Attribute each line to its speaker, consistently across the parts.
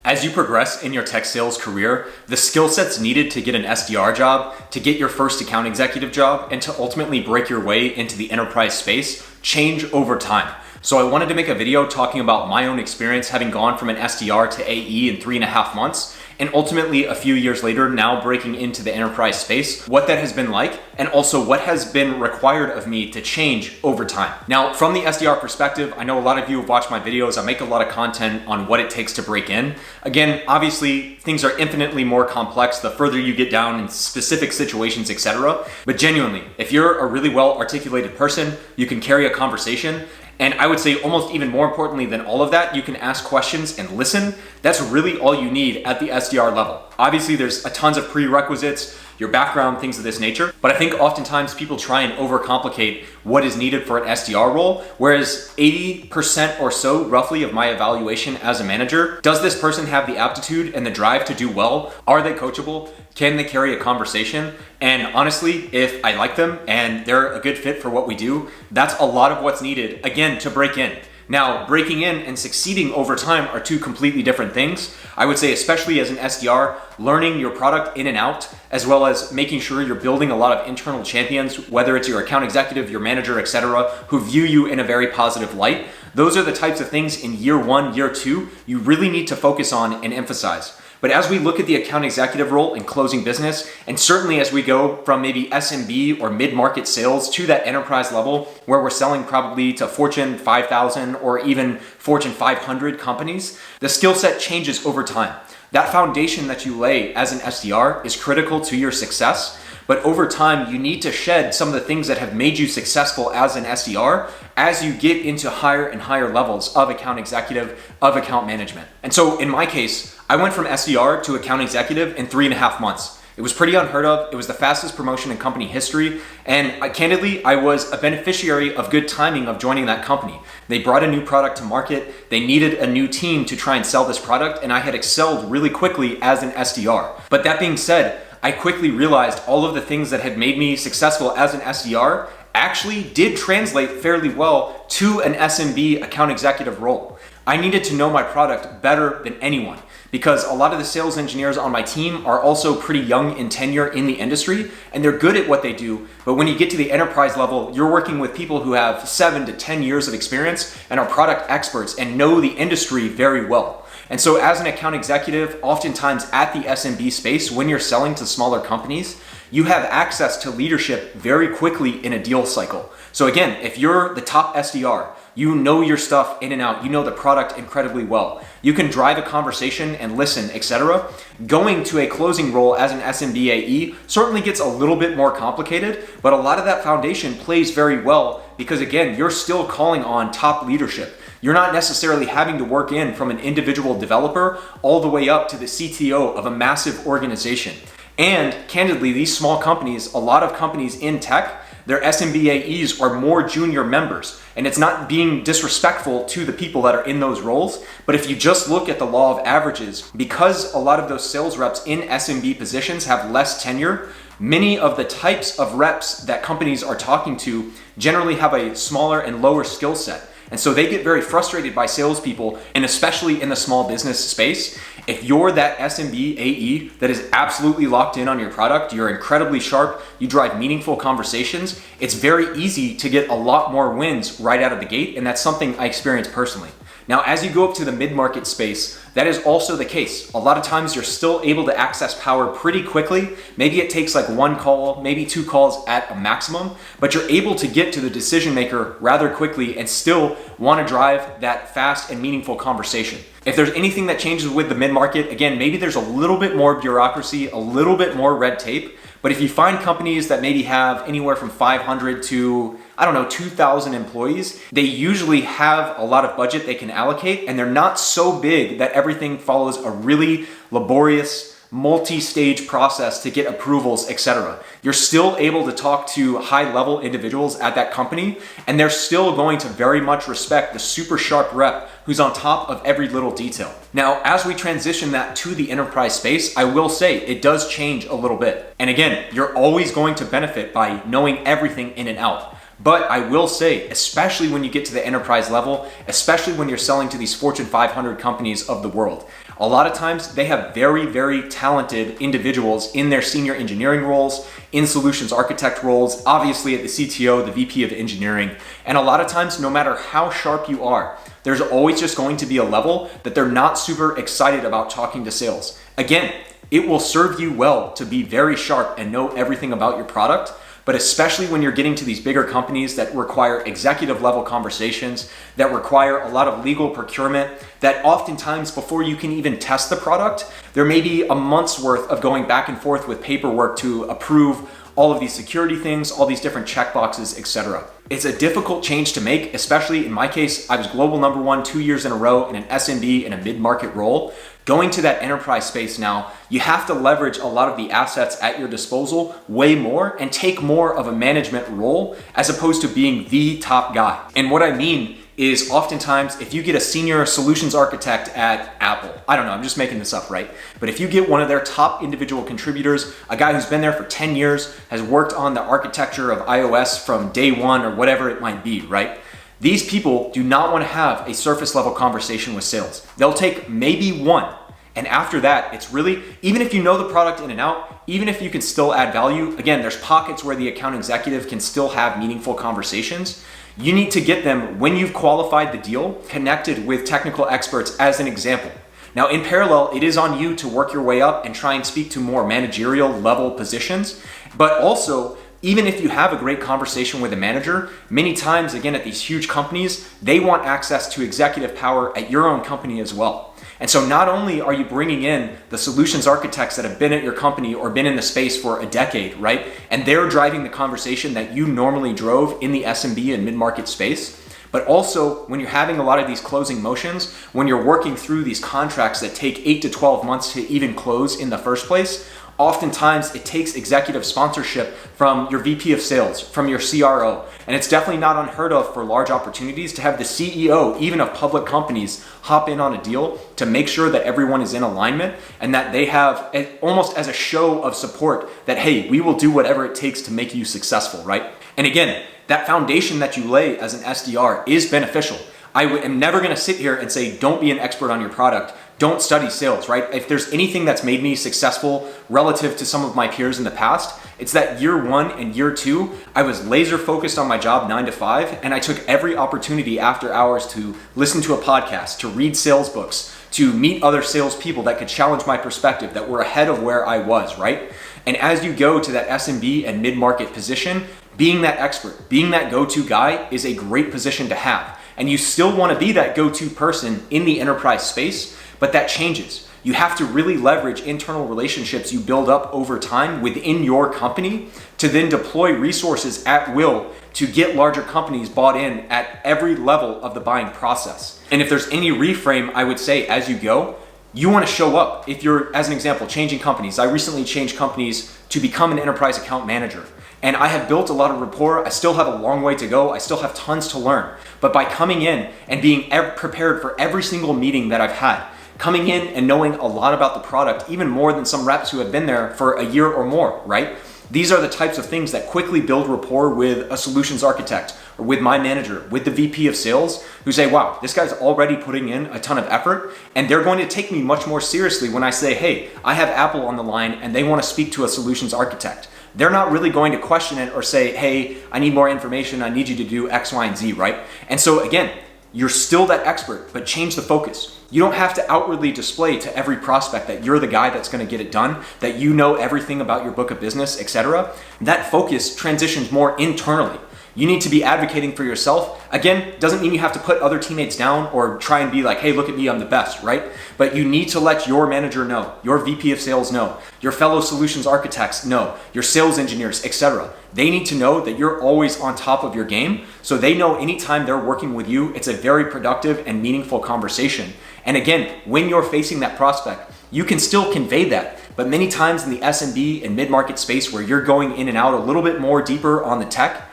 Speaker 1: As you progress in your tech sales career, the skill sets needed to get an SDR job, to get your first account executive job, and to ultimately break your way into the enterprise space change over time. So I wanted to make a video talking about my own experience having gone from an SDR to AE in 3.5 months, and ultimately a few years later now breaking into the enterprise space, what that has been like, and also what has been required of me to change over time. Now, from the SDR perspective, I know a lot of you have watched my videos. I make a lot of content on what it takes to break in. Again, obviously, things are infinitely more complex the further you get down in specific situations, etc. But genuinely, if you're a really well-articulated person, you can carry a conversation. And I would say almost even more importantly than all of that, you can ask questions and listen. That's really all you need at the SDR level. Obviously, there's a tons of prerequisites, your background, things of this nature. But I think oftentimes people try and overcomplicate what is needed for an SDR role, whereas 80% or so roughly of my evaluation as a manager, does this person have the aptitude and the drive to do well? Are they coachable? Can they carry a conversation? And honestly, if I like them and they're a good fit for what we do, that's a lot of what's needed, again, to break in. Now, breaking in and succeeding over time are two completely different things. I would say, especially as an SDR, learning your product in and out, as well as making sure you're building a lot of internal champions, whether it's your account executive, your manager, etc., who view you in a very positive light. Those are the types of things in year 1, year 2, you really need to focus on and emphasize. But as we look at the account executive role in closing business, and certainly as we go from maybe SMB or mid-market sales to that enterprise level where we're selling probably to Fortune 5,000 or even Fortune 500 companies, the skill set changes over time. That foundation that you lay as an SDR is critical to your success, but over time you need to shed some of the things that have made you successful as an SDR as you get into higher and higher levels of account executive, of account management. And so in my case, I went from SDR to account executive in 3.5 months. It was pretty unheard of. It was the fastest promotion in company history. And candidly, I was a beneficiary of good timing of joining that company. They brought a new product to market. They needed a new team to try and sell this product. And I had excelled really quickly as an SDR. But that being said, I quickly realized all of the things that had made me successful as an SDR actually did translate fairly well to an SMB account executive role. I needed to know my product better than anyone, because a lot of the sales engineers on my team are also pretty young in tenure in the industry, and they're good at what they do. But when you get to the enterprise level, you're working with people who have 7 to 10 years of experience and are product experts and know the industry very well. And so as an account executive, oftentimes at the SMB space, when you're selling to smaller companies, you have access to leadership very quickly in a deal cycle. So again, if you're the top SDR, you know your stuff in and out, you know the product incredibly well, you can drive a conversation and listen, etc. Going to a closing role as an SMB AE certainly gets a little bit more complicated, but a lot of that foundation plays very well because again, you're still calling on top leadership. You're not necessarily having to work in from an individual developer all the way up to the CTO of a massive organization. And candidly, these small companies, a lot of companies in tech, their SMB AEs are more junior members. And it's not being disrespectful to the people that are in those roles, but if you just look at the law of averages, because a lot of those sales reps in SMB positions have less tenure, many of the types of reps that companies are talking to generally have a smaller and lower skill set. And so they get very frustrated by salespeople, and especially in the small business space. If you're that SMB AE that is absolutely locked in on your product, you're incredibly sharp, you drive meaningful conversations, it's very easy to get a lot more wins right out of the gate, and that's something I experienced personally. Now, as you go up to the mid-market space, that is also the case. A lot of times you're still able to access power pretty quickly. Maybe it takes like 1 call, maybe 2 calls at a maximum, but you're able to get to the decision maker rather quickly and still want to drive that fast and meaningful conversation. If there's anything that changes with the mid-market, again, maybe there's a little bit more bureaucracy, a little bit more red tape, but if you find companies that maybe have anywhere from 500 to 2,000 employees, they usually have a lot of budget they can allocate, and they're not so big that everything follows a really laborious, multi-stage process to get approvals, etc. You're still able to talk to high-level individuals at that company, and they're still going to very much respect the super sharp rep who's on top of every little detail. Now, as we transition that to the enterprise space, I will say it does change a little bit. And again, you're always going to benefit by knowing everything in and out. But I will say, especially when you get to the enterprise level, especially when you're selling to these Fortune 500 companies of the world, A lot of times they have very, very talented individuals in their senior engineering roles, in solutions architect roles, obviously at the CTO, the VP of engineering. And a lot of times, no matter how sharp you are, there's always just going to be a level that they're not super excited about talking to sales. Again, it will serve you well to be very sharp and know everything about your product, but especially when you're getting to these bigger companies that require executive level conversations, that require a lot of legal procurement, that oftentimes before you can even test the product, there may be a month's worth of going back and forth with paperwork to approve all of these security things, all these different checkboxes, etc. It's a difficult change to make, especially in my case. I was global number one 2 years in a row in an SMB in a mid-market role. Going to that enterprise space now, you have to leverage a lot of the assets at your disposal way more and take more of a management role as opposed to being the top guy. And what I mean is oftentimes if you get a senior solutions architect at Apple, I don't know, I'm just making this up, right? But if you get one of their top individual contributors, a guy who's been there for 10 years, has worked on the architecture of iOS from day one or whatever it might be, right? These people do not want to have a surface level conversation with sales. They'll take maybe one. And after that, it's really, even if you know the product in and out, even if you can still add value, again, there's pockets where the account executive can still have meaningful conversations. You need to get them, when you've qualified the deal, connected with technical experts as an example. Now, in parallel, it is on you to work your way up and try and speak to more managerial level positions, but also, even if you have a great conversation with a manager, many times, again, at these huge companies, they want access to executive power at your own company as well. And so not only are you bringing in the solutions architects that have been at your company or been in the space for a decade, right? And they're driving the conversation that you normally drove in the SMB and mid-market space. But also when you're having a lot of these closing motions, when you're working through these contracts that take 8 to 12 months to even close in the first place, oftentimes it takes executive sponsorship from your VP of sales, from your CRO. And it's definitely not unheard of for large opportunities to have the CEO, even of public companies, hop in on a deal to make sure that everyone is in alignment and that they have almost as a show of support that, hey, we will do whatever it takes to make you successful, right? And again, that foundation that you lay as an SDR is beneficial. I am never going to sit here and say, don't be an expert on your product. Don't study sales, right? If there's anything that's made me successful relative to some of my peers in the past, it's that year one and year two, I was laser focused on my job 9 to 5, and I took every opportunity after hours to listen to a podcast, to read sales books, to meet other salespeople that could challenge my perspective, that were ahead of where I was, right? And as you go to that SMB and mid-market position, being that expert, being that go-to guy is a great position to have. And you still want to be that go-to person in the enterprise space, but that changes. You have to really leverage internal relationships you build up over time within your company to then deploy resources at will to get larger companies bought in at every level of the buying process. And if there's any reframe, I would say as you go, you want to show up. If you're, as an example, changing companies. I recently changed companies to become an enterprise account manager. And I have built a lot of rapport. I still have a long way to go. I still have tons to learn. But by coming in and being prepared for every single meeting that I've had, coming in and knowing a lot about the product, even more than some reps who have been there for a year or more, right? These are the types of things that quickly build rapport with a solutions architect or with my manager, with the VP of sales, who say, wow, this guy's already putting in a ton of effort, and they're going to take me much more seriously when I say, hey, I have Apple on the line and they want to speak to a solutions architect. They're not really going to question it or say, hey, I need more information, I need you to do X, Y, and Z, right? And so again, you're still that expert, but change the focus. You don't have to outwardly display to every prospect that you're the guy that's going to get it done, that you know everything about your book of business, etc. That focus transitions more internally. You need to be advocating for yourself. Again, doesn't mean you have to put other teammates down or try and be like, hey, look at me, I'm the best, right? But you need to let your manager know, your VP of sales know, your fellow solutions architects know, your sales engineers, etc. They need to know that you're always on top of your game, so they know anytime they're working with you, it's a very productive and meaningful conversation. And again, when you're facing that prospect, you can still convey that. But many times in the SMB and mid-market space where you're going in and out a little bit more deeper on the tech,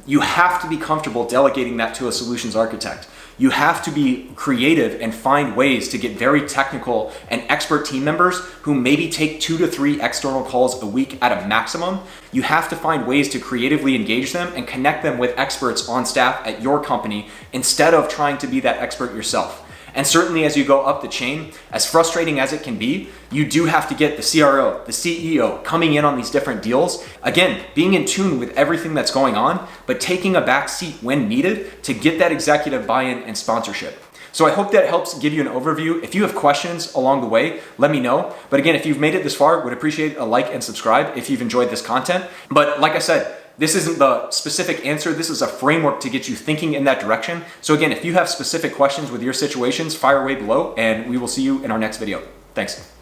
Speaker 1: you have to be comfortable delegating that to a solutions architect. You have to be creative and find ways to get very technical and expert team members who maybe take 2 to 3 external calls a week at a maximum. You have to find ways to creatively engage them and connect them with experts on staff at your company instead of trying to be that expert yourself. And certainly as you go up the chain, as frustrating as it can be, you do have to get the CRO, the CEO coming in on these different deals. Again, being in tune with everything that's going on, but taking a back seat when needed to get that executive buy-in and sponsorship. So I hope that helps give you an overview. If you have questions along the way, let me know. But again, if you've made it this far, would appreciate a like and subscribe if you've enjoyed this content. But like I said, this isn't the specific answer. This is a framework to get you thinking in that direction. So again, if you have specific questions with your situations, fire away below and we will see you in our next video. Thanks.